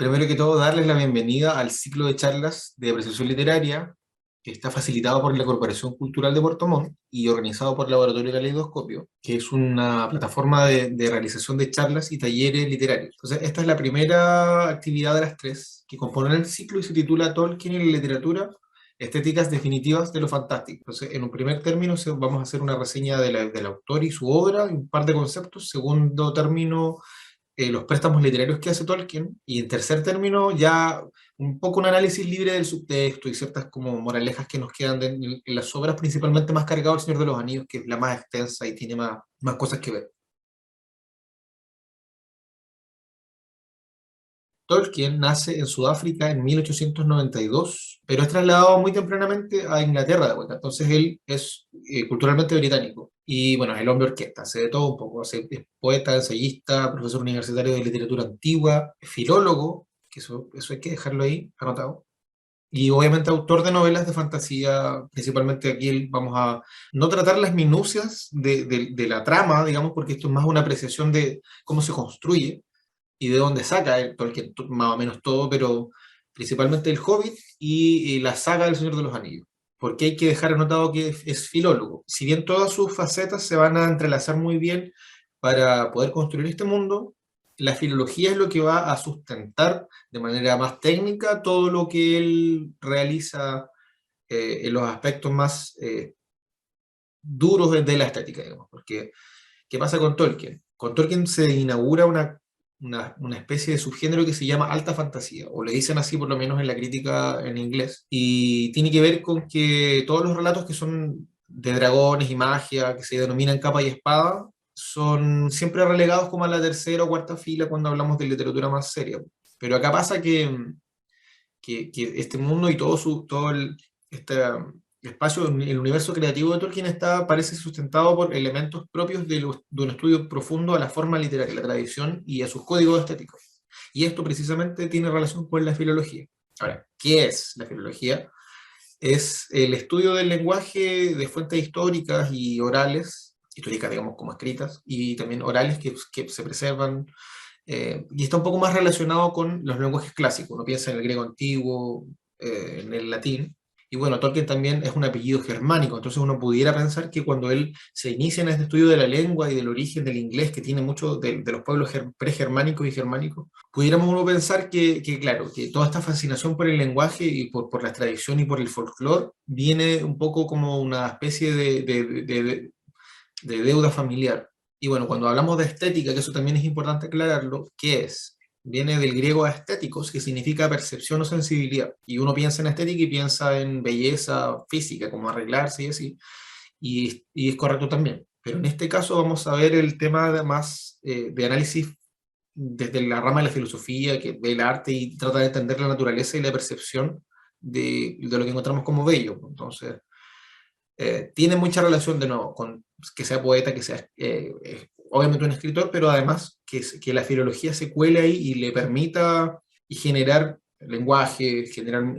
Primero que todo, darles la bienvenida al ciclo de charlas de apreciación literaria que está facilitado por la Corporación Cultural de Puerto Montt y organizado por Laboratorio Caleidoscopio, que es una plataforma de realización de charlas y talleres literarios. Entonces, esta es la primera actividad de las tres que componen el ciclo y se titula Tolkien y la literatura, estéticas definitivas de lo fantástico. Entonces, en un primer término vamos a hacer una reseña del autor y su obra, y un par de conceptos. Segundo término, los préstamos literarios que hace Tolkien, y en tercer término ya un poco un análisis libre del subtexto y ciertas como moralejas que nos quedan en las obras, principalmente más cargado El Señor de los Anillos, que es la más extensa y tiene más cosas que ver. Tolkien nace en Sudáfrica en 1892, pero es trasladado muy tempranamente a Inglaterra de vuelta. Entonces él es culturalmente británico. Y bueno, es el hombre orquesta, hace de todo un poco. Es poeta, ensayista, profesor universitario de literatura antigua, filólogo, que eso hay que dejarlo ahí anotado. Y obviamente autor de novelas de fantasía, principalmente aquí vamos a no tratar las minucias de la trama, digamos, porque esto es más una apreciación de cómo se construye y de dónde saca el Tolkien más o menos todo, pero principalmente el Hobbit y la saga del Señor de los Anillos. Porque hay que dejar anotado que es filólogo. Si bien todas sus facetas se van a entrelazar muy bien para poder construir este mundo, la filología es lo que va a sustentar de manera más técnica todo lo que él realiza en los aspectos más duros de la estética, digamos. Porque, ¿qué pasa con Tolkien? Con Tolkien se inaugura una especie de subgénero que se llama alta fantasía, o le dicen así por lo menos en la crítica en inglés, y tiene que ver con que todos los relatos que son de dragones y magia, que se denominan capa y espada, son siempre relegados como a la tercera o cuarta fila cuando hablamos de literatura más seria. Pero acá pasa que este mundo y este espacio, el universo creativo de Tolkien parece sustentado por elementos propios de un estudio profundo a la forma literaria, la tradición y a sus códigos estéticos. Y esto precisamente tiene relación con la filología. Ahora, ¿qué es la filología? Es el estudio del lenguaje de fuentes históricas y orales, históricas digamos como escritas, y también orales que se preservan, y está un poco más relacionado con los lenguajes clásicos. Uno piensa en el griego antiguo, en el latín. Y bueno, Tolkien también es un apellido germánico, entonces uno pudiera pensar que cuando él se inicia en este estudio de la lengua y del origen del inglés, que tiene mucho de los pueblos pregermánicos y germánicos, pudiéramos uno pensar claro, que toda esta fascinación por el lenguaje y por la tradición y por el folclore viene un poco como una especie de deuda familiar. Y bueno, cuando hablamos de estética, que eso también es importante aclararlo, ¿qué es? Viene del griego estéticos, que significa percepción o sensibilidad. Y uno piensa en estética y piensa en belleza física, como arreglarse y así. Y es correcto también. Pero en este caso vamos a ver el tema más de análisis desde la rama de la filosofía, que ve el arte y trata de entender la naturaleza y la percepción de lo que encontramos como bello. Entonces, tiene mucha relación de nuevo con que sea poeta, que sea obviamente un escritor, pero además que la filología se cuele ahí y le permita y generar lenguaje, generar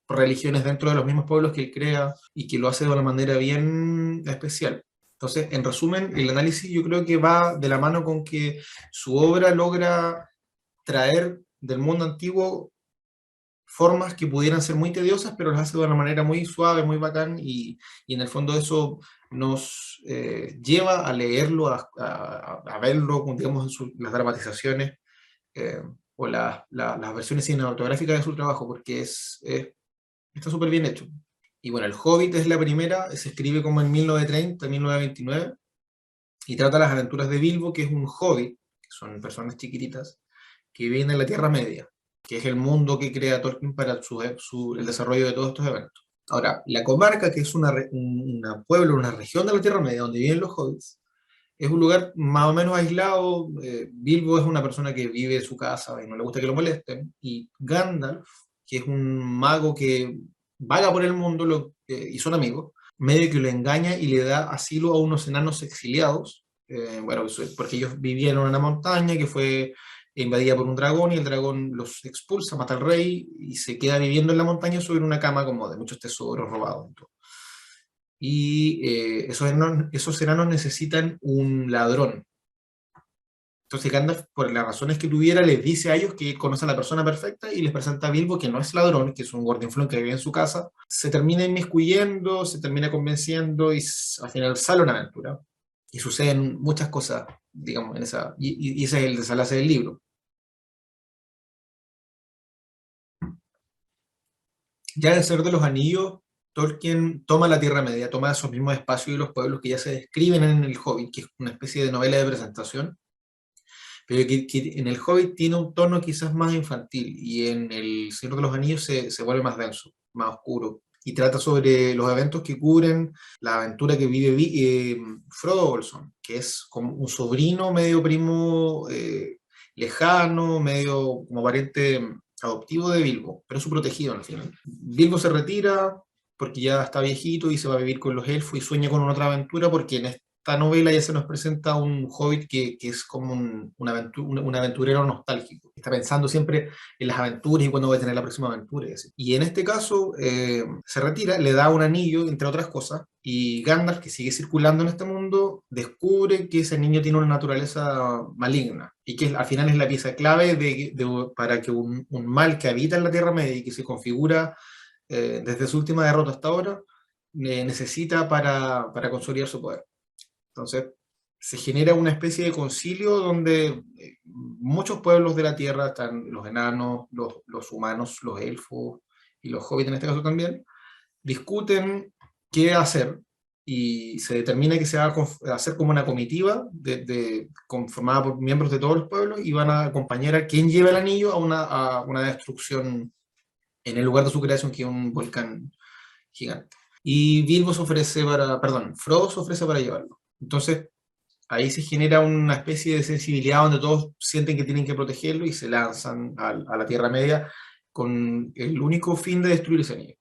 religiones dentro de los mismos pueblos que él crea y que lo hace de una manera bien especial. Entonces, en resumen, el análisis yo creo que va de la mano con que su obra logra traer del mundo antiguo formas que pudieran ser muy tediosas, pero las hace de una manera muy suave, muy bacán, y en el fondo eso nos lleva a leerlo, a verlo, digamos, las dramatizaciones o las versiones cinematográficas de su trabajo, porque está súper bien hecho. Y bueno, El Hobbit es la primera, se escribe como en 1930, 1929, y trata las aventuras de Bilbo, que es un hobbit, que son personas chiquititas, que viven en la Tierra Media, que es el mundo que crea Tolkien para el desarrollo de todos estos eventos. Ahora, la comarca, que es una pueblo, una región de la Tierra Media donde viven los hobbits, es un lugar más o menos aislado. Bilbo es una persona que vive en su casa y no le gusta que lo molesten. Y Gandalf, que es un mago que vaga por el mundo y son amigos, medio que lo engaña y le da asilo a unos enanos exiliados. Bueno, eso es porque ellos vivían en una montaña que fue invadida por un dragón y el dragón los expulsa, mata al rey y se queda viviendo en la montaña sobre una cama como de muchos tesoros robados. Y esos enanos necesitan un ladrón Entonces Gandalf, por las razones que tuviera, les dice a ellos que conoce a la persona perfecta y les presenta a Bilbo, que no es ladrón, que es un gordinflón que vive en su casa. Se termina inmiscuyendo, se termina convenciendo y al final sale una aventura. Y suceden muchas cosas, digamos, en esa, y ese es el desenlace del libro. Ya en el Señor de los Anillos, Tolkien toma la Tierra Media, toma esos mismos espacios y los pueblos que ya se describen en El Hobbit, que es una especie de novela de presentación, pero que en El Hobbit tiene un tono quizás más infantil y en El Señor de los Anillos se vuelve más denso, más oscuro. Y trata sobre los eventos que cubren la aventura que vive Frodo Bolsón, que es como un sobrino medio primo lejano, medio como pariente adoptivo de Bilbo, pero su protegido al final. Bilbo se retira porque ya está viejito y se va a vivir con los elfos y sueña con una otra aventura porque en esta novela ya se nos presenta un hobbit que es como un aventurero nostálgico. Está pensando siempre en las aventuras y cuándo va a tener la próxima aventura. Y así. Y en este caso se retira, le da un anillo, entre otras cosas, y Gandalf, que sigue circulando en este mundo, descubre que ese niño tiene una naturaleza maligna y que al final es la pieza clave para que un mal que habita en la Tierra Media y que se configura desde su última derrota hasta ahora, necesita para consolidar su poder. Entonces, se genera una especie de concilio donde muchos pueblos de la Tierra, están los enanos, los humanos, los elfos y los hobbits en este caso también, discuten qué hacer y se determina que se va a hacer como una comitiva conformada por miembros de todos los pueblos y van a acompañar a quien lleva el anillo a una destrucción en el lugar de su creación, que es un volcán gigante. Y Frodo se ofrece para llevarlo. Entonces, ahí se genera una especie de sensibilidad donde todos sienten que tienen que protegerlo y se lanzan a la Tierra Media con el único fin de destruir ese anillo.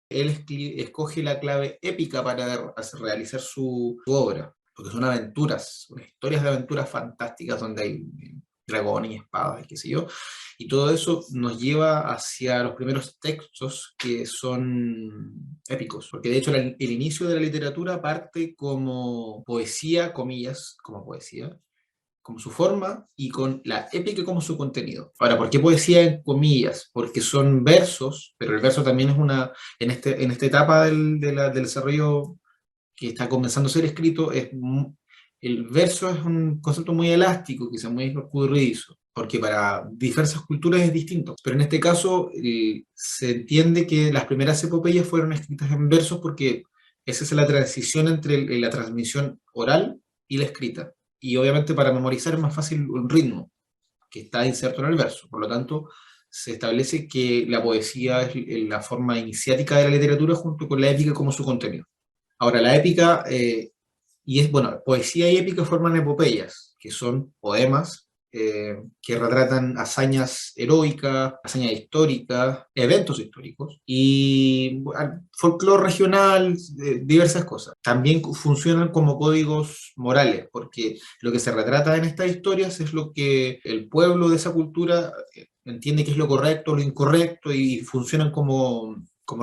Él escoge la clave épica para realizar su obra, porque son aventuras, son historias de aventuras fantásticas donde hay dragones y espadas y qué sé yo, y todo eso nos lleva hacia los primeros textos que son épicos, porque de hecho el inicio de la literatura parte como poesía, comillas, como poesía, como su forma y con la épica como su contenido. Ahora, ¿por qué poesía en comillas? Porque son versos, pero el verso también es en esta etapa del desarrollo que está comenzando a ser escrito, el verso es un concepto muy elástico, quizá muy escurridizo, porque para diversas culturas es distinto. Pero en este caso se entiende que las primeras epopeyas fueron escritas en versos porque esa es la transición entre la transmisión oral y la escrita. Y obviamente para memorizar es más fácil un ritmo que está inserto en el verso. Por lo tanto, se establece que la poesía es la forma iniciática de la literatura junto con la épica como su contenido. Ahora, la épica, bueno, poesía y épica forman epopeyas, que son poemas que retratan hazañas heroicas, hazañas históricas, eventos históricos, y folclore regional, diversas cosas. También funcionan como códigos morales, porque lo que se retrata en estas historias es lo que el pueblo de esa cultura entiende que es lo correcto, lo incorrecto, y funcionan como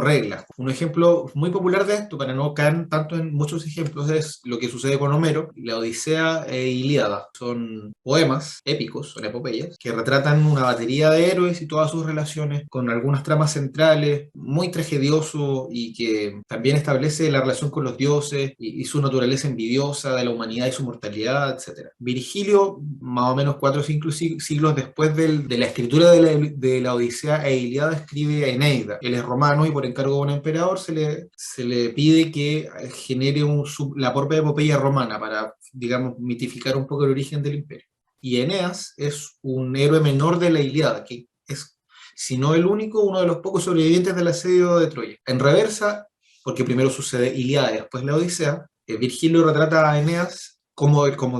reglas. Un ejemplo muy popular de esto, para no caer tanto en muchos ejemplos, es lo que sucede con Homero. La Odisea e Ilíada son poemas épicos, son epopeyas, que retratan una batería de héroes y todas sus relaciones, con algunas tramas centrales, muy tragedioso y que también establece la relación con los dioses y su naturaleza envidiosa de la humanidad y su mortalidad, etc. Virgilio, más o menos 4 o 5 siglos después de la escritura de la Odisea e Ilíada, escribe Eneida. Él es romano y por encargo de un emperador se le pide que genere la propia epopeya romana para, digamos, mitificar un poco el origen del imperio. Y Eneas es un héroe menor de la Ilíada, que es, si no el único, uno de los pocos sobrevivientes del asedio de Troya. En reversa, porque primero sucede Ilíada y después la Odisea, Virgilio retrata a Eneas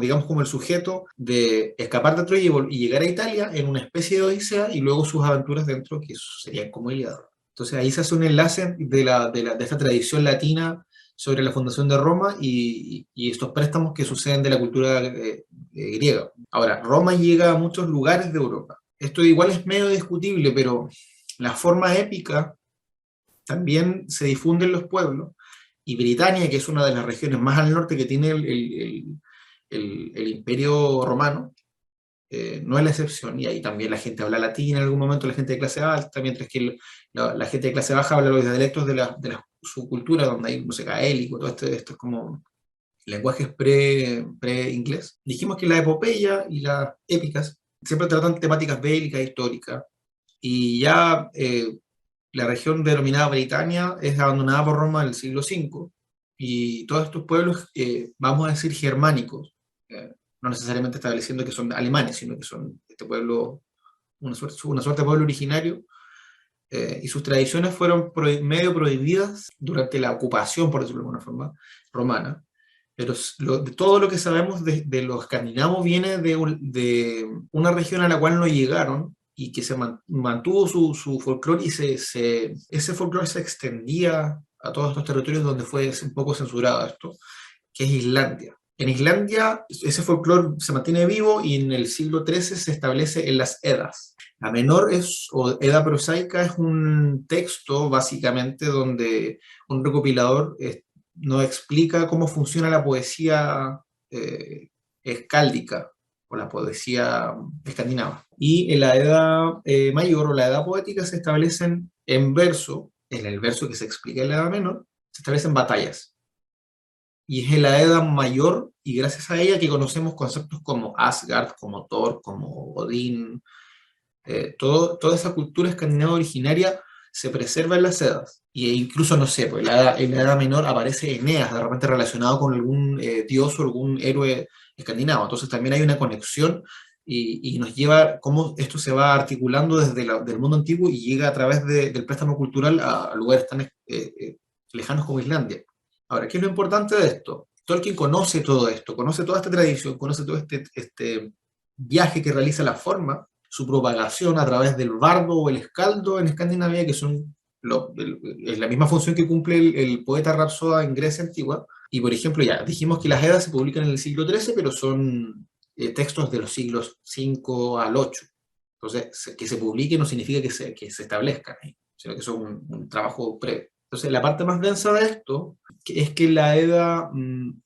digamos, como el sujeto de escapar de Troya y llegar a Italia en una especie de odisea y luego sus aventuras dentro, que serían como Ilíada. Entonces ahí se hace un enlace de esta tradición latina sobre la fundación de Roma y estos préstamos que suceden de la cultura griega. Ahora, Roma llega a muchos lugares de Europa. Esto igual es medio discutible, pero la forma épica también se difunde en los pueblos y Britania, que es una de las regiones más al norte que tiene el Imperio Romano, no es la excepción, y ahí también la gente habla latín en algún momento, la gente de clase alta, mientras que la gente de clase baja habla los dialectos su cultura, donde hay música gaélico, todo esto es como lenguajes pre-inglés. Dijimos que la epopeya y las épicas siempre tratan temáticas bélicas, históricas, y ya la región denominada Britania es abandonada por Roma en el siglo V, y todos estos pueblos, vamos a decir, germánicos, no necesariamente estableciendo que son alemanes, sino que son este pueblo, una suerte de pueblo originario, y sus tradiciones fueron medio prohibidas durante la ocupación, por decirlo de alguna forma, romana. Pero de todo lo que sabemos de los escandinavos viene de una región a la cual no llegaron y que se mantuvo su folclore, y ese folclore se extendía a todos estos territorios donde fue un poco censurado esto, que es Islandia. En Islandia ese folclore se mantiene vivo y en el siglo XIII se establece en las Edas. La menor o Edda prosaica, es un texto básicamente donde un recopilador nos explica cómo funciona la poesía escáldica o la poesía escandinava. Y en la Edad mayor o la Edad poética se establecen en verso, en el verso que se explica en la Edad menor, se establecen batallas. Y es en la Edad mayor, y gracias a ella, que conocemos conceptos como Asgard, como Thor, como Odín. Toda esa cultura escandinava originaria se preserva en las Edas. E incluso, no sé, pues en la Edad menor aparece Eneas, de repente relacionado con algún dios o algún héroe escandinavo. Entonces también hay una conexión, y nos lleva cómo esto se va articulando desde del mundo antiguo y llega a través del préstamo cultural a lugares tan lejanos como Islandia. Ahora, ¿qué es lo importante de esto? Tolkien conoce todo esto, conoce toda esta tradición, conoce todo este viaje que realiza la forma, su propagación a través del bardo o el escaldo en Escandinavia, que es la misma función que cumple el poeta Rapsoda en Grecia antigua. Y por ejemplo, ya dijimos que las Edas se publican en el siglo XIII, pero son textos de los siglos V al VIII. Entonces, que se publique no significa que se establezcan, sino que son un trabajo previo. Entonces, la parte más densa de esto es que en la Edda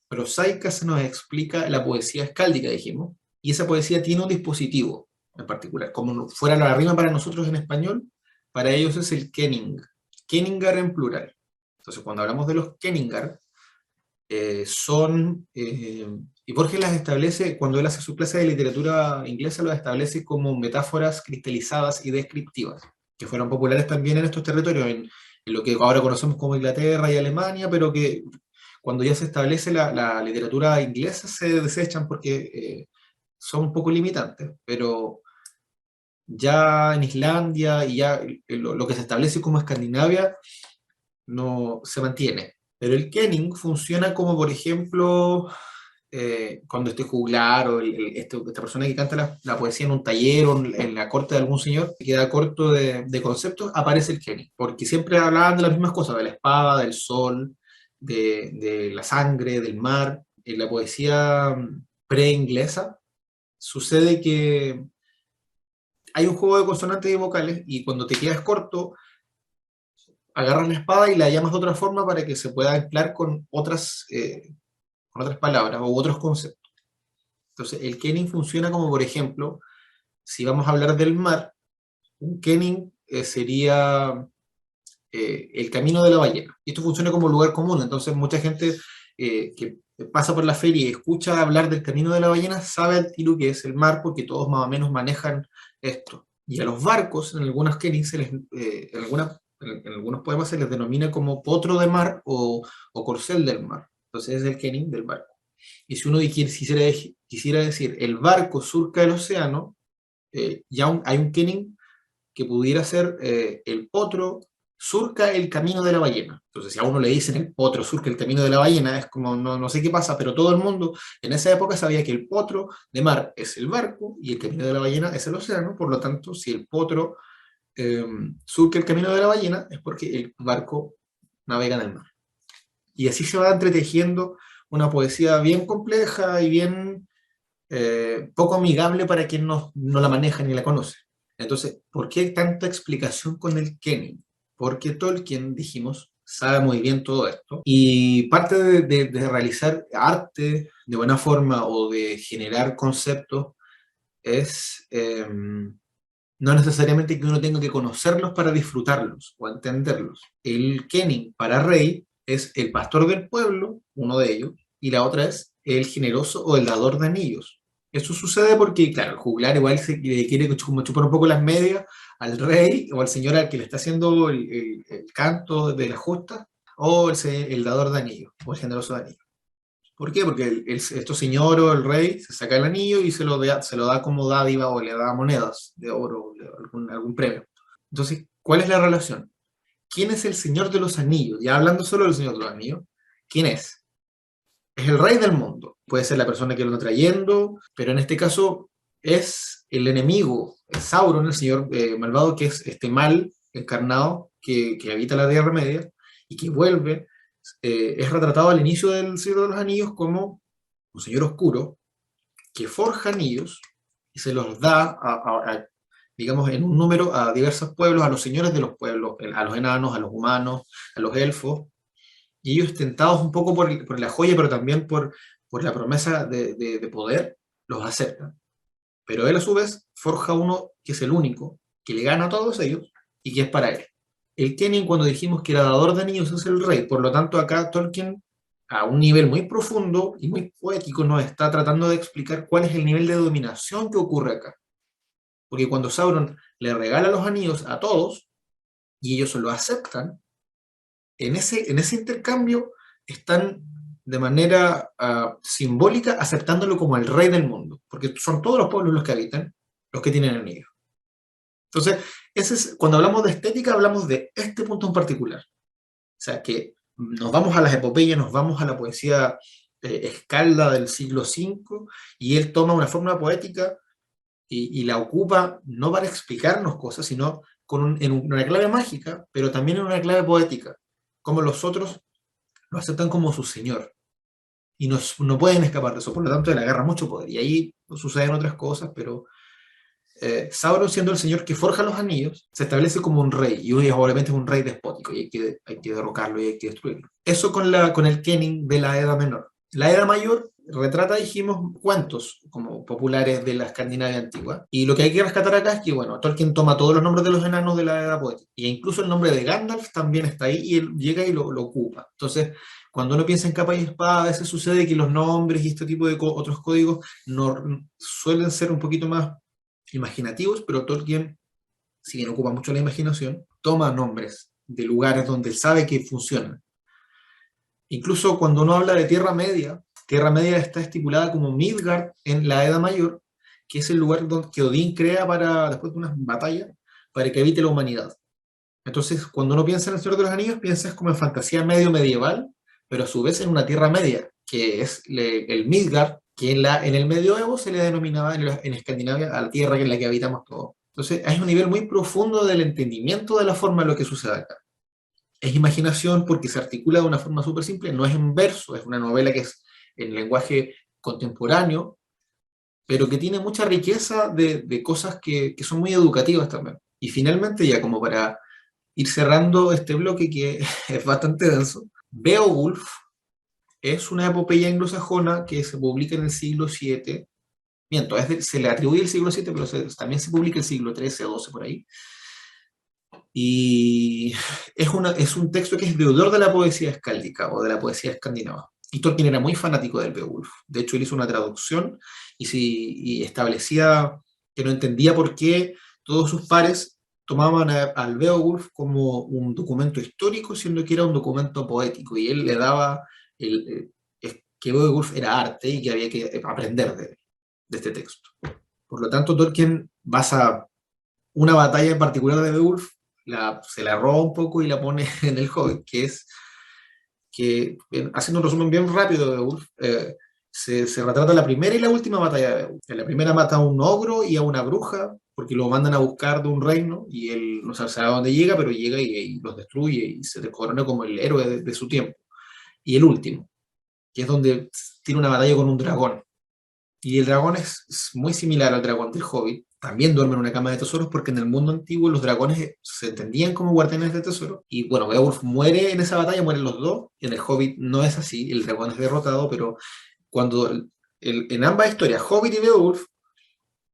prosaica se nos explica la poesía escáldica, dijimos, y esa poesía tiene un dispositivo en particular. Como fuera la rima para nosotros en español, para ellos es el kenning. Kenningar en plural. Entonces, cuando hablamos de los kenningar, y Borges las establece, cuando él hace su clase de literatura inglesa, las establece como metáforas cristalizadas y descriptivas, que fueron populares también en estos territorios, en lo que ahora conocemos como Inglaterra y Alemania, pero que cuando ya se establece la literatura inglesa se desechan porque son un poco limitantes, pero ya en Islandia y ya lo que se establece como Escandinavia no se mantiene. Pero el kenning funciona como, por ejemplo, cuando este juglar o esta persona que canta la poesía en un taller o en la corte de algún señor que queda corto de conceptos, aparece el kenning, porque siempre hablaban de las mismas cosas, de la espada, del sol, de la sangre, del mar. En la poesía pre-inglesa sucede que hay un juego de consonantes y vocales, y cuando te quedas corto, agarras la espada y la llamas de otra forma para que se pueda anclar con otras palabras o otros conceptos. Entonces, el kenning funciona como, por ejemplo, si vamos a hablar del mar, un kenning sería el camino de la ballena. Y esto funciona como lugar común, entonces mucha gente que pasa por la feria y escucha hablar del camino de la ballena sabe al tiro que es el mar, porque todos más o menos manejan esto. Y a los barcos, en algunos kennings, en algunos poemas se les denomina como potro de mar o corcel del mar. Entonces es el kenning del barco. Y si uno quisiera decir el barco surca el océano, hay un kenning que pudiera ser el potro surca el camino de la ballena. Entonces, si a uno le dicen el potro surca el camino de la ballena, es como, no sé qué pasa, pero todo el mundo en esa época sabía que el potro de mar es el barco y el camino de la ballena es el océano. Por lo tanto, si el potro surca el camino de la ballena, es porque el barco navega en el mar. Y así se va entretejiendo una poesía bien compleja y bien poco amigable para quien no la maneja ni la conoce. Entonces, ¿por qué tanta explicación con el kenning? Porque Tolkien, dijimos, sabe muy bien todo esto. Y parte de realizar arte de buena forma o de generar conceptos es no necesariamente que uno tenga que conocerlos para disfrutarlos o entenderlos. El Kenning para Rey es el pastor del pueblo, uno de ellos, y la otra es el generoso o el dador de anillos. Eso sucede porque, claro, el juglar igual se le quiere como chupar un poco las medias al rey o al señor al que le está haciendo el canto de la justa, o el dador de anillos, o el generoso de anillos. ¿Por qué? Porque estos señor o el rey se saca el anillo y se lo da como dádiva o le da monedas de oro, algún premio. Entonces, ¿cuál es la relación? ¿Quién es el señor de los anillos? Ya hablando solo del señor de los anillos, ¿quién es? Es el rey del mundo. Puede ser la persona que lo está trayendo, pero en este caso es el enemigo, es Sauron, el señor malvado, que es este mal encarnado que habita la Tierra Media y que vuelve. Es retratado al inicio del Señor de los Anillos como un señor oscuro que forja anillos y se los da, digamos, en un número a diversos pueblos, a los señores de los pueblos, a los enanos, a los humanos, a los elfos, y ellos tentados un poco por la joya, pero también por la promesa de poder, los aceptan. Pero él a su vez forja uno que es el único, que le gana a todos ellos y que es para él. El Kenning, cuando dijimos que era dador de anillos, es el rey. Por lo tanto, acá Tolkien, a un nivel muy profundo y muy poético, nos está tratando de explicar cuál es el nivel de dominación que ocurre acá. Porque cuando Sauron le regala los anillos a todos y ellos lo aceptan, en ese intercambio están de manera simbólica aceptándolo como el rey del mundo. Porque son todos los pueblos los que habitan, los que tienen anillos. Entonces, cuando hablamos de estética, hablamos de este punto en particular. O sea, que nos vamos a las epopeyas, nos vamos a la poesía escalda del siglo V, y él toma una forma poética y la ocupa no para explicarnos cosas, sino en una clave mágica, pero también en una clave poética, como los otros lo aceptan como su señor, y no pueden escapar de eso, por lo tanto él agarra mucho poder, y ahí suceden otras cosas, pero Sauron, siendo el señor que forja los anillos, se establece como un rey, y hoy obviamente es un rey despótico, y hay que derrocarlo y hay que destruirlo. Eso con el Kenning de la Edad Menor. La Edad Mayor retrata, dijimos, cuentos como populares de la Escandinavia antigua, y lo que hay que rescatar acá es que, bueno, Tolkien toma todos los nombres de los enanos de la Edad Poética, y incluso el nombre de Gandalf también está ahí, y él llega y lo ocupa. Entonces, cuando uno piensa en capa y espada, a veces sucede que los nombres y este tipo de otros códigos no, suelen ser un poquito más imaginativos, pero Tolkien, si bien ocupa mucho la imaginación, toma nombres de lugares donde él sabe que funcionan. Incluso cuando uno habla de Tierra Media está estipulada como Midgard en la Edad Mayor, que es el lugar que Odín crea después de una batalla, para que habite la humanidad. Entonces, cuando uno piensa en el Señor de los Anillos, piensas como en fantasía medio medieval, pero a su vez en una Tierra Media, que es el Midgard, que en el medioevo se le denominaba en Escandinavia a la tierra en la que habitamos todos. Entonces, hay un nivel muy profundo del entendimiento de la forma de lo que sucede acá. Es imaginación porque se articula de una forma súper simple, no es en verso, es una novela que es en lenguaje contemporáneo, pero que tiene mucha riqueza de cosas que son muy educativas también. Y finalmente, ya como para ir cerrando este bloque que es bastante denso, Beowulf es una epopeya anglosajona que se publica en el siglo VII. Miento, se le atribuye el siglo VII, pero también se publica el siglo XIII o XII por ahí. Y es un texto que es deudor de la poesía escáldica o de la poesía escandinava. Y Tolkien era muy fanático del Beowulf. De hecho, él hizo una traducción y establecía que no entendía por qué todos sus pares tomaban al Beowulf como un documento histórico, siendo que era un documento poético. Y él le daba que Beowulf era arte y que había que aprender de este texto. Por lo tanto, Tolkien basa una batalla en particular de Beowulf, se la roba un poco y la pone en el Hobbit, que es que, haciendo un resumen bien rápido de Beowulf, se retrata la primera y la última batalla de Beowulf. En la primera mata a un ogro y a una bruja, porque lo mandan a buscar de un reino, y él no sabe a dónde llega, pero llega y los destruye y se corona como el héroe de su tiempo. Y el último, que es donde tiene una batalla con un dragón. Y el dragón es muy similar al dragón del Hobbit, también duerme en una cama de tesoros porque en el mundo antiguo los dragones se entendían como guardianes de tesoro. Y bueno, Beowulf muere en esa batalla, mueren los dos. Y en el Hobbit no es así, el dragón es derrotado, pero cuando en ambas historias, Hobbit y Beowulf,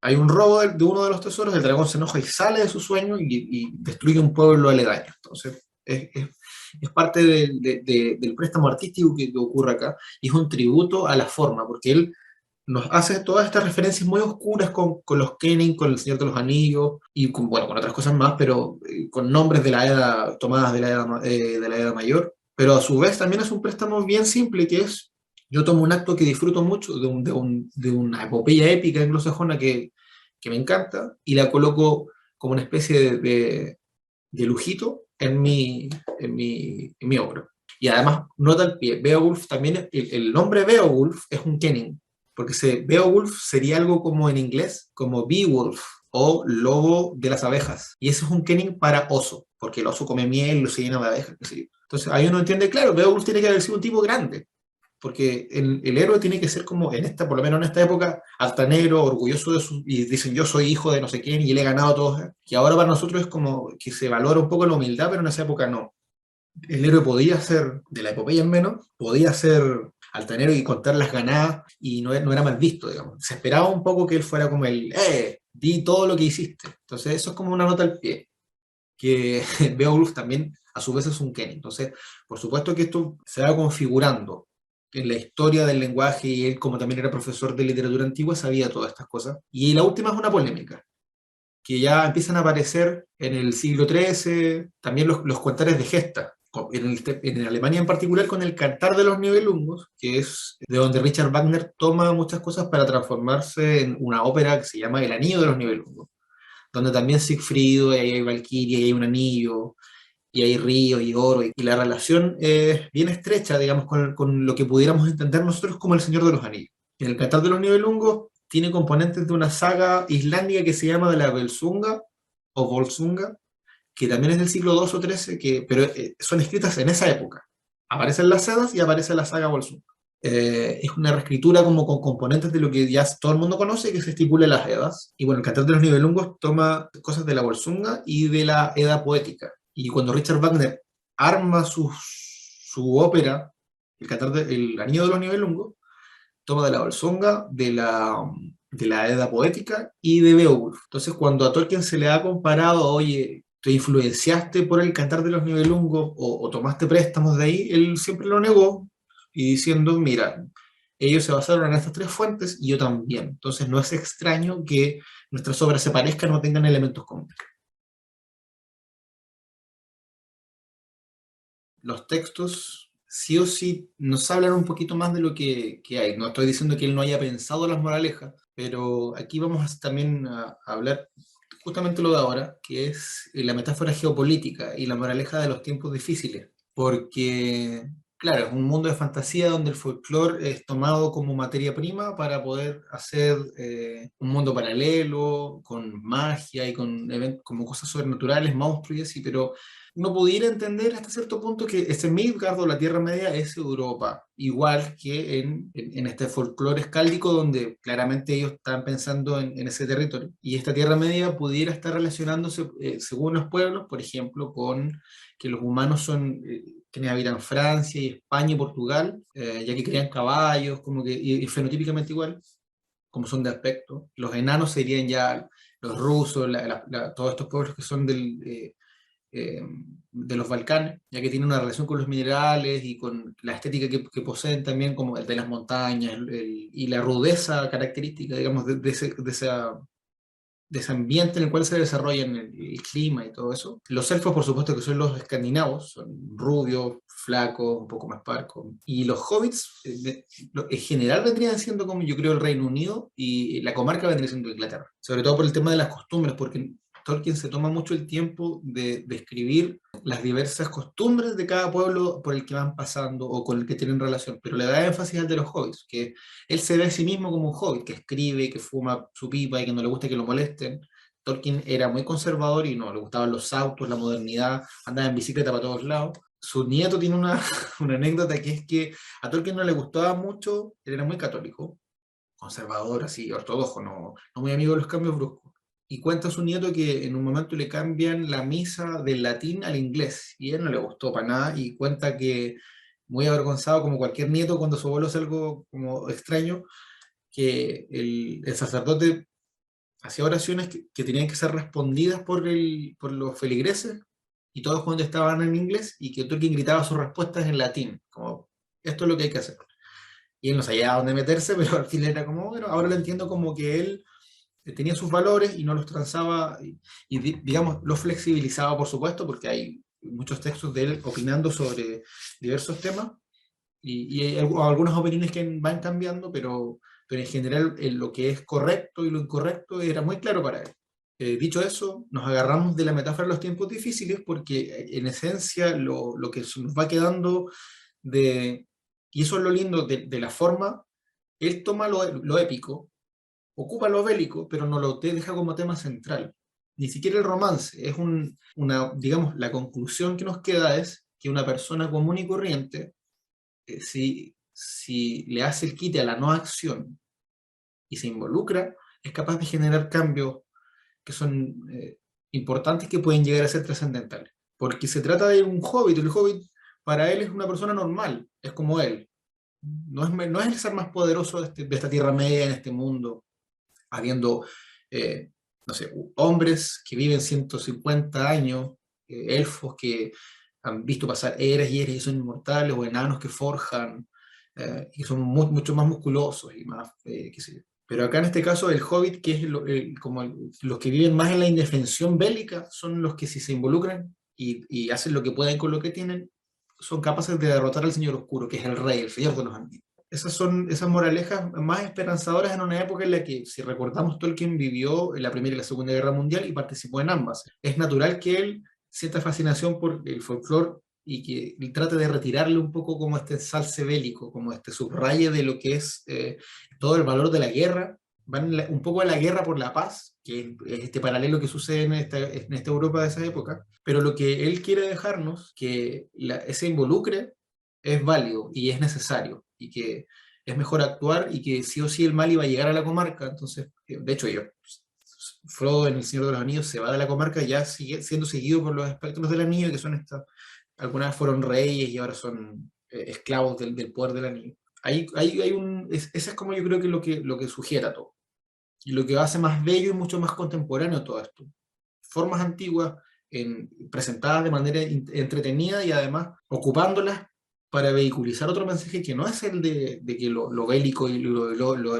hay un robo de uno de los tesoros, el dragón se enoja y sale de su sueño y destruye un pueblo aledaño. Entonces, es parte del préstamo artístico que ocurre acá y es un tributo a la forma, porque él nos hace todas estas referencias muy oscuras con los Kenning, con el Señor de los Anillos y con, bueno, con otras cosas más, pero con nombres de la edad, tomadas de la edad mayor. Pero a su vez también es un préstamo bien simple, que es, yo tomo un acto que disfruto mucho, de una epopeya épica anglosajona que me encanta, y la coloco como una especie de lujito en mi obra. Y además, nota al pie, Beowulf también, el nombre Beowulf es un kenning, porque Beowulf sería algo como en inglés, como Beowulf o lobo de las abejas. Y eso es un kenning para oso, porque el oso come miel y lo se llena de abejas, qué sé yo. Entonces ahí uno entiende, claro, Beowulf tiene que haber sido un tipo grande, porque el héroe tiene que ser como en esta, por lo menos en esta época, altanero, orgulloso de su, y dicen yo soy hijo de no sé quién y le he ganado a todos, ¿eh? Que ahora para nosotros es como que se valora un poco la humildad, pero en esa época no. El héroe podía ser, de la epopeya en menos, podía ser altanero y contar las ganadas y no era mal visto, digamos. Se esperaba un poco que él fuera como di todo lo que hiciste. Entonces eso es como una nota al pie, que Beowulf también a su vez es un Kenny. Entonces, por supuesto que esto se va configurando en la historia del lenguaje y él como también era profesor de literatura antigua sabía todas estas cosas. Y la última es una polémica, que ya empiezan a aparecer en el siglo XIII, también los cantares de gesta, en Alemania en particular con el Cantar de los Nibelungos, que es de donde Richard Wagner toma muchas cosas para transformarse en una ópera que se llama El Anillo de los Nibelungos, donde también Sigfrido, y ahí hay Valkyria, y hay un anillo, y hay río y oro, y la relación es bien estrecha, digamos, con lo que pudiéramos entender nosotros como el Señor de los Anillos. En el Cantar de los Nibelungos tiene componentes de una saga islámica que se llama de la Belsunga o Volsunga, que también es del siglo II o XIII, pero son escritas en esa época. Aparecen las Edas y aparece la saga Volsunga. Es una reescritura como con componentes de lo que ya todo el mundo conoce, que se estipula en las Edas. Y bueno, el Cantar de los Nibelungos toma cosas de la Volsunga y de la Edda poética. Y cuando Richard Wagner arma su ópera, el Anillo de los Nibelungos, toma de la Volsunga, de la Edda poética y de Beowulf. Entonces, cuando a Tolkien se le ha comparado, oye, te influenciaste por el Cantar de los Nibelungos o tomaste préstamos de ahí, él siempre lo negó y diciendo, mira, ellos se basaron en estas tres fuentes y yo también. Entonces, no es extraño que nuestras obras se parezcan o tengan elementos comunes. Los textos sí o sí nos hablan un poquito más de lo que hay. No estoy diciendo que él no haya pensado las moralejas, pero aquí vamos también a hablar justamente lo de ahora, que es la metáfora geopolítica y la moraleja de los tiempos difíciles. Porque, claro, es un mundo de fantasía donde el folclore es tomado como materia prima para poder hacer un mundo paralelo, con magia y con como cosas sobrenaturales, monstruos y así, pero uno pudiera entender hasta cierto punto que ese Midgard o la Tierra Media es Europa, igual que en este folclore escáldico donde claramente ellos están pensando en ese territorio. Y esta Tierra Media pudiera estar relacionándose, según los pueblos, por ejemplo, con que los humanos son quienes habitan Francia y España y Portugal, ya que crean caballos, como que, y fenotípicamente igual, como son de aspecto. Los enanos serían ya los rusos, todos estos pueblos que son eh, de los Balcanes, ya que tiene una relación con los minerales y con la estética que poseen también, como el de las montañas y la rudeza característica, digamos, de ese ambiente en el cual se desarrollan el clima y todo eso. Los elfos, por supuesto, que son los escandinavos, son rubios, flacos, un poco más parcos. Y los hobbits, en general, vendrían siendo como yo creo el Reino Unido y la comarca vendría siendo Inglaterra. Sobre todo por el tema de las costumbres, porque Tolkien se toma mucho el tiempo de describir las diversas costumbres de cada pueblo por el que van pasando o con el que tienen relación, pero le da énfasis al de los hobbits, que él se ve a sí mismo como un hobbit, que escribe, que fuma su pipa y que no le gusta que lo molesten. Tolkien era muy conservador y no le gustaban los autos, la modernidad, andaba en bicicleta para todos lados. Su nieto tiene una anécdota que es que a Tolkien no le gustaba mucho, él era muy católico, conservador, así, ortodoxo, no muy amigo de los cambios bruscos. y cuenta a su nieto que en un momento le cambian la misa del latín al inglés, y a él no le gustó para nada, y cuenta que, muy avergonzado, como cualquier nieto cuando su abuelo hace algo como extraño, que el sacerdote hacía oraciones que tenían que ser respondidas por los feligreses, y todos contestaban en inglés, y que Tolkien gritaba sus respuestas en latín, como, esto es lo que hay que hacer. Y él no sabía a dónde meterse, pero al fin era como, bueno, ahora lo entiendo como que él tenía sus valores y no los transaba, digamos, los flexibilizaba, por supuesto, porque hay muchos textos de él opinando sobre diversos temas, y hay algunas opiniones que van cambiando, pero en general lo que es correcto y lo incorrecto era muy claro para él. Dicho eso, nos agarramos de la metáfora de los tiempos difíciles porque en esencia lo que nos va quedando de, y eso es lo lindo de la forma, él toma lo épico, ocupa lo bélico, pero no lo deja como tema central. Ni siquiera el romance, es digamos, la conclusión que nos queda es que una persona común y corriente, si le hace el quite a la no acción y se involucra, es capaz de generar cambios que son importantes, que pueden llegar a ser trascendentales. Porque se trata de un hobbit, el hobbit para él es una persona normal, es como él. No es el ser más poderoso de esta Tierra Media, en este mundo, habiendo, no sé, hombres que viven 150 años, elfos que han visto pasar eras y eras y son inmortales, o enanos que forjan, y son mucho más musculosos y más, qué sé yo. Pero acá en este caso el hobbit, que es los que viven más en la indefensión bélica, son los que si se involucran y hacen lo que pueden con lo que tienen, son capaces de derrotar al Señor Oscuro, que es el rey, el señor de los anillos. Esas son esas moralejas más esperanzadoras en una época en la que, si recordamos, Tolkien vivió en la Primera y la Segunda Guerra Mundial y participó en ambas. Es natural que él sienta fascinación por el folclore y que él trate de retirarle un poco como este salse bélico, como este subraye de lo que es todo el valor de la guerra. Van un poco a la guerra por la paz, que es este paralelo que sucede en esta Europa de esa época, pero lo que él quiere dejarnos, que ese involucre es válido y es necesario, y que es mejor actuar, y que sí o sí el mal iba a llegar a la comarca. Entonces, de hecho, Frodo en El Señor de los Anillos se va de la comarca ya sigue siendo seguido por los espectros del anillo, que son estas, algunas fueron reyes y ahora son esclavos del poder del anillo. Ese es como yo creo que lo que sugiere todo, y lo que hace más bello y mucho más contemporáneo todo esto. Formas antiguas presentadas de manera entretenida, y además ocupándolas para vehiculizar otro mensaje que no es el de que lo bélico y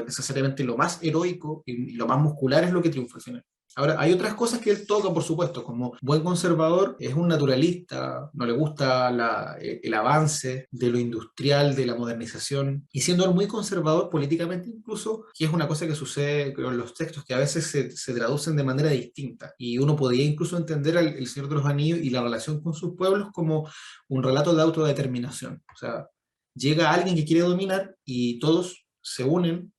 necesariamente lo más heroico y lo más muscular es lo que triunfa al final. Ahora, hay otras cosas que él toca, por supuesto, como buen conservador, es un naturalista, no le gusta el avance de lo industrial, de la modernización, y siendo muy conservador políticamente incluso, que es una cosa que sucede con los textos, que a veces se traducen de manera distinta, y uno podría incluso entender al El Señor de los Anillos y la relación con sus pueblos como un relato de autodeterminación. O sea, llega alguien que quiere dominar y todos se unen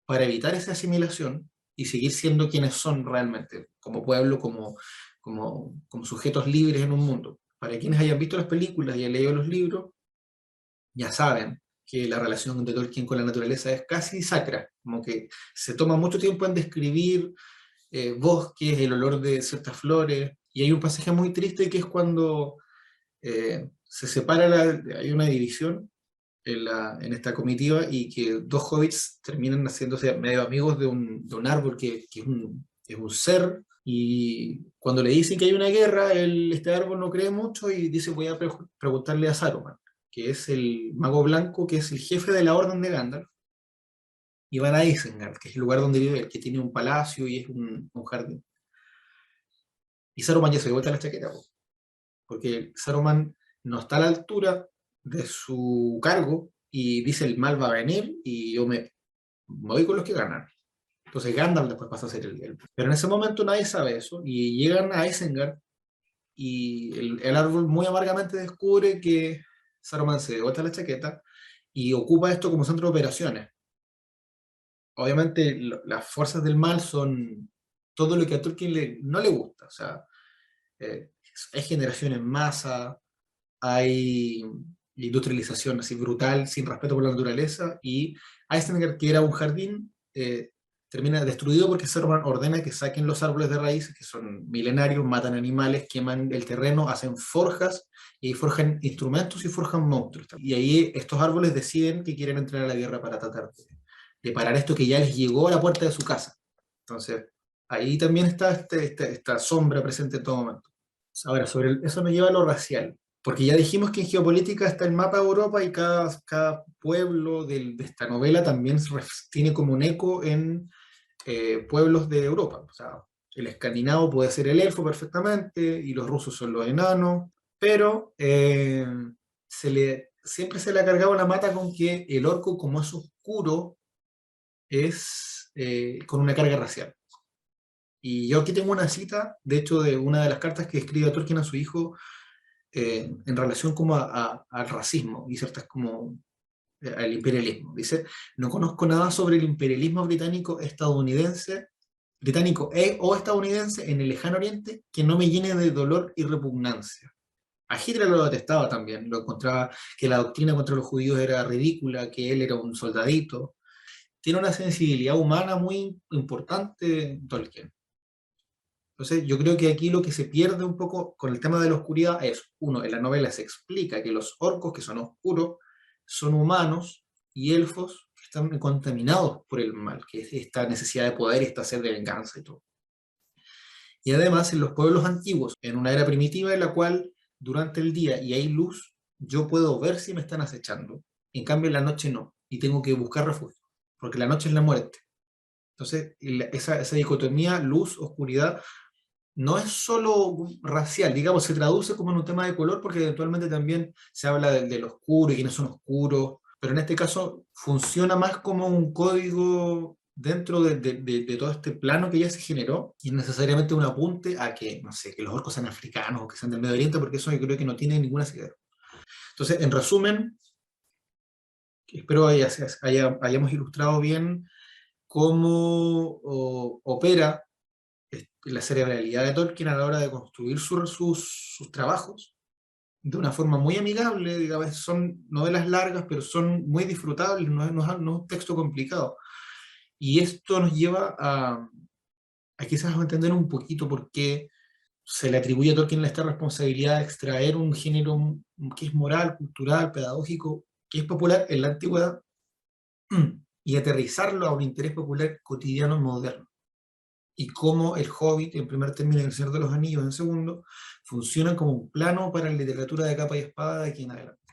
para evitar esa asimilación y seguir siendo quienes son realmente, como pueblo, como sujetos libres en un mundo. Para quienes hayan visto las películas y hayan leído los libros, ya saben que la relación de Tolkien con la naturaleza es casi sacra, como que se toma mucho tiempo en describir bosques, el olor de ciertas flores, y hay un pasaje muy triste que es cuando se separa, hay una división en esta comitiva, y que dos hobbits terminan haciéndose medio amigos de un árbol que es un ser, y cuando le dicen que hay una guerra, este árbol no cree mucho y dice: voy a preguntarle a Saruman, que es el mago blanco, que es el jefe de la orden de Gandalf, y van a Isengard, que es el lugar donde vive él, que tiene un palacio y es un jardín. Y Saruman ya se dio vuelta la chaqueta, porque Saruman no está a la altura de su cargo y dice: el mal va a venir y yo me voy con los que ganan. Entonces Gandalf después pasa a ser el. Pero en ese momento nadie sabe eso, y llegan a Isengard, y el árbol muy amargamente descubre que Saruman se dio vuelta la chaqueta y ocupa esto como centro de operaciones. Obviamente las fuerzas del mal son todo lo que a Tolkien no le gusta. O sea, eh, hay generación en masa, hay industrialización así brutal, sin respeto por la naturaleza, y Isengard, que era un jardín, termina destruido porque Saruman ordena que saquen los árboles de raíz, que son milenarios, matan animales, queman el terreno, hacen forjas, y forjan instrumentos y forjan monstruos. Y ahí estos árboles deciden que quieren entrar a la guerra para tratar de parar esto que ya les llegó a la puerta de su casa. Entonces, ahí también está esta sombra presente en todo momento. Ahora, eso nos lleva a lo racial. Porque ya dijimos que en geopolítica está el mapa de Europa y cada pueblo de esta novela también tiene como un eco en pueblos de Europa. O sea, el escandinavo puede ser el elfo perfectamente y los rusos son los enanos, pero siempre se le ha cargado la mata con que el orco, como es oscuro, es con una carga racial. Y yo aquí tengo una cita, de hecho, de una de las cartas que escribe Tolkien a su hijo en relación como al racismo y ciertas como al imperialismo. Dice, no conozco nada sobre el imperialismo británico o estadounidense en el lejano oriente que no me llene de dolor y repugnancia. A Hitler lo detestaba también, lo encontraba que la doctrina contra los judíos era ridícula, que él era un soldadito. Tiene una sensibilidad humana muy importante Tolkien. Entonces, yo creo que aquí lo que se pierde un poco con el tema de la oscuridad es, uno, en la novela se explica que los orcos, que son oscuros, son humanos y elfos que están contaminados por el mal, que es esta necesidad de poder y esta sed de venganza y todo. Y además, en los pueblos antiguos, en una era primitiva en la cual durante el día y hay luz, yo puedo ver si me están acechando. En cambio, en la noche no, y tengo que buscar refugio, porque la noche es la muerte. Entonces, esa dicotomía luz-oscuridad no es solo racial, digamos, se traduce como en un tema de color porque eventualmente también se habla del oscuro y quiénes son oscuros, pero en este caso funciona más como un código dentro de todo este plano que ya se generó y necesariamente un apunte a que, no sé, que los orcos sean africanos o que sean del Medio Oriente, porque eso yo creo que no tiene ninguna asidero. Entonces, en resumen, espero hayamos ilustrado bien cómo opera la cerebralidad de Tolkien a la hora de construir sus trabajos de una forma muy amigable, digamos, son novelas largas, pero son muy disfrutables, no es un texto complicado. Y esto nos lleva a quizás entender un poquito por qué se le atribuye a Tolkien esta responsabilidad de extraer un género que es moral, cultural, pedagógico, que es popular en la antigüedad, y aterrizarlo a un interés popular cotidiano moderno. Y cómo el Hobbit, en primer término, y el Señor de los Anillos, en segundo, funcionan como un plano para la literatura de capa y espada de aquí en adelante.